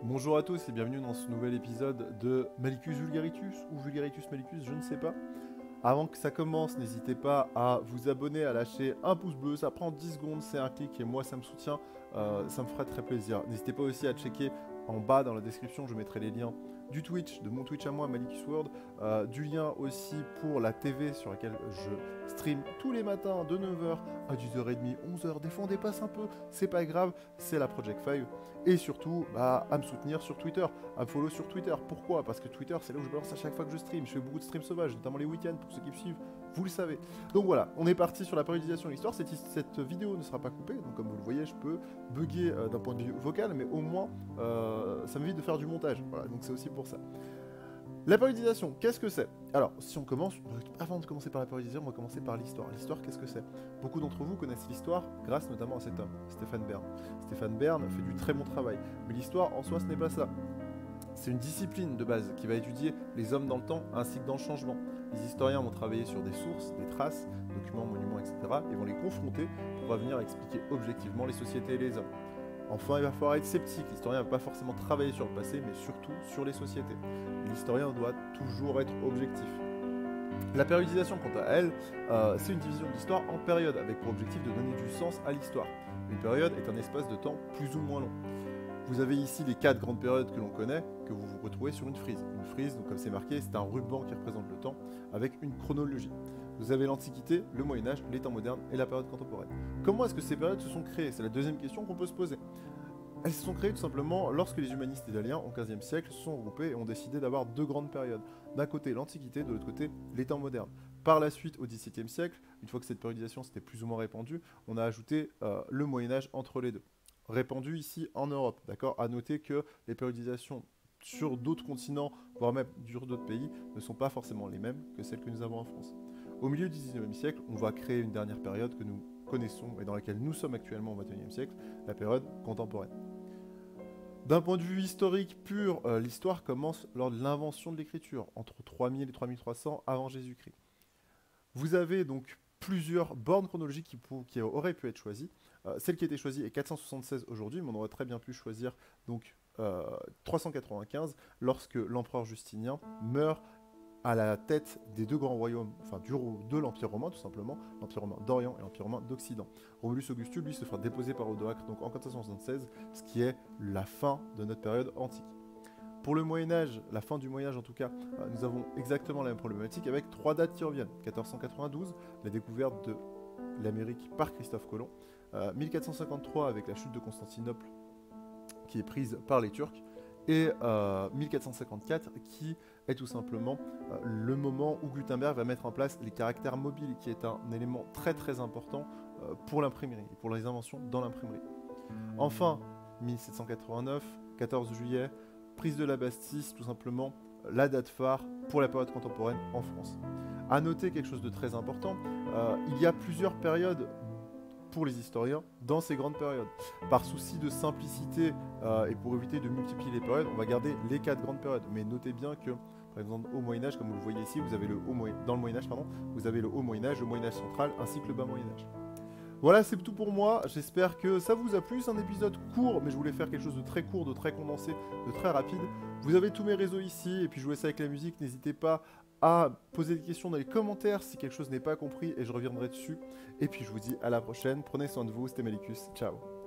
Bonjour à tous et bienvenue dans ce nouvel épisode de Malicus Vulgaritus ou Vulgaritus Malicus, je ne sais pas. Avant que ça commence, n'hésitez pas à vous abonner, à lâcher un pouce bleu, ça prend 10 secondes, c'est un clic et moi ça me soutient, ça me ferait très plaisir. N'hésitez pas aussi à checker en bas dans la description, je mettrai les liens du Twitch, de mon Twitch à moi, Malicus World, du lien aussi pour la TV sur laquelle je stream tous les matins de 9h à 10h30, 11h, des fois on dépasse un peu, c'est pas grave, c'est la Project 5. Et surtout, à me soutenir sur Twitter, à me follow sur Twitter. Pourquoi? Parce que Twitter, c'est là où je balance à chaque fois que je stream. Je fais beaucoup de streams sauvages, notamment les week-ends, pour ceux qui me suivent, vous le savez. Donc voilà, on est parti sur la périodisation de l'histoire. Cette vidéo ne sera pas coupée, donc comme vous le voyez, je peux bugger d'un point de vue vocal, mais au moins, ça m'évite de faire du montage. Voilà, donc c'est aussi pour ça. La périodisation, qu'est-ce que c'est? Alors, si on commence, avant de commencer par la périodisation, on va commencer par l'histoire. L'histoire, qu'est-ce que c'est? Beaucoup d'entre vous connaissent l'histoire grâce notamment à cet homme, Stéphane Bern. Stéphane Bern fait du très bon travail, mais l'histoire en soi, ce n'est pas ça. C'est une discipline de base qui va étudier les hommes dans le temps ainsi que dans le changement. Les historiens vont travailler sur des sources, des traces, documents, monuments, etc. et vont les confronter pour venir expliquer objectivement les sociétés et les hommes. Enfin, il va falloir être sceptique. L'historien ne va pas forcément travailler sur le passé, mais surtout sur les sociétés. L'historien doit toujours être objectif. La périodisation, quant à elle, c'est une division de l'histoire en périodes, avec pour objectif de donner du sens à l'histoire. Une période est un espace de temps plus ou moins long. Vous avez ici les 4 grandes périodes que l'on connaît, que vous vous retrouvez sur une frise. Une frise, donc comme c'est marqué, c'est un ruban qui représente le temps, avec une chronologie. Vous avez l'Antiquité, le Moyen-Âge, les temps modernes et la période contemporaine. Comment est-ce que ces périodes se sont créées? C'est la deuxième question qu'on peut se poser. Elles se sont créées tout simplement lorsque les humanistes italiens, au XVe siècle, se sont regroupés et ont décidé d'avoir 2 grandes périodes. D'un côté l'Antiquité, de l'autre côté les temps modernes. Par la suite, au XVIIe siècle, une fois que cette périodisation s'était plus ou moins répandue, on a ajouté le Moyen-Âge entre les deux. Répandu ici en Europe, d'accord? À noter que les périodisations sur d'autres continents, voire même sur d'autres pays, ne sont pas forcément les mêmes que celles que nous avons en France. Au milieu du XIXe siècle, on va créer une dernière période que nous connaissons et dans laquelle nous sommes actuellement au XXIe siècle, la période contemporaine. D'un point de vue historique pur, l'histoire commence lors de l'invention de l'écriture, entre 3000 et 3300 avant Jésus-Christ. Vous avez donc plusieurs bornes chronologiques qui auraient pu être choisies. Celle qui a été choisie est 476 aujourd'hui, mais on aurait très bien pu choisir donc 395 lorsque l'empereur Justinien meurt à la tête des 2 grands royaumes, enfin de l'Empire romain tout simplement, l'Empire romain d'Orient et l'Empire romain d'Occident. Romulus Augustus, lui, se fera déposer par Odoacre donc en 476, ce qui est la fin de notre période antique. Pour le Moyen-Âge, la fin du Moyen-Âge en tout cas, nous avons exactement la même problématique avec 3 dates qui reviennent. 1492, la découverte de l'Amérique par Christophe Colomb. 1453 avec la chute de Constantinople qui est prise par les Turcs. Et 1454 qui est tout simplement le moment où Gutenberg va mettre en place les caractères mobiles, qui est un élément très très important pour l'imprimerie, pour les inventions dans l'imprimerie. Enfin, 1789, 14 juillet, prise de la Bastille, tout simplement la date phare pour la période contemporaine en France. A noter quelque chose de très important, il y a plusieurs périodes pour les historiens dans ces grandes périodes. Par souci de simplicité et pour éviter de multiplier les périodes, on va garder les 4 grandes périodes. Mais notez bien que, par exemple, au Moyen-Âge, comme vous le voyez ici, vous avez dans le Moyen-Âge, vous avez le Haut Moyen-Âge, le Moyen-Âge central, ainsi que le Bas Moyen-Âge. Voilà, c'est tout pour moi. J'espère que ça vous a plu. C'est un épisode court, mais je voulais faire quelque chose de très court, de très condensé, de très rapide. Vous avez tous mes réseaux ici, et puis je vous laisse avec la musique. N'hésitez pas à poser des questions dans les commentaires si quelque chose n'est pas compris, et je reviendrai dessus. Et puis je vous dis à la prochaine. Prenez soin de vous, c'était Malicus. Ciao.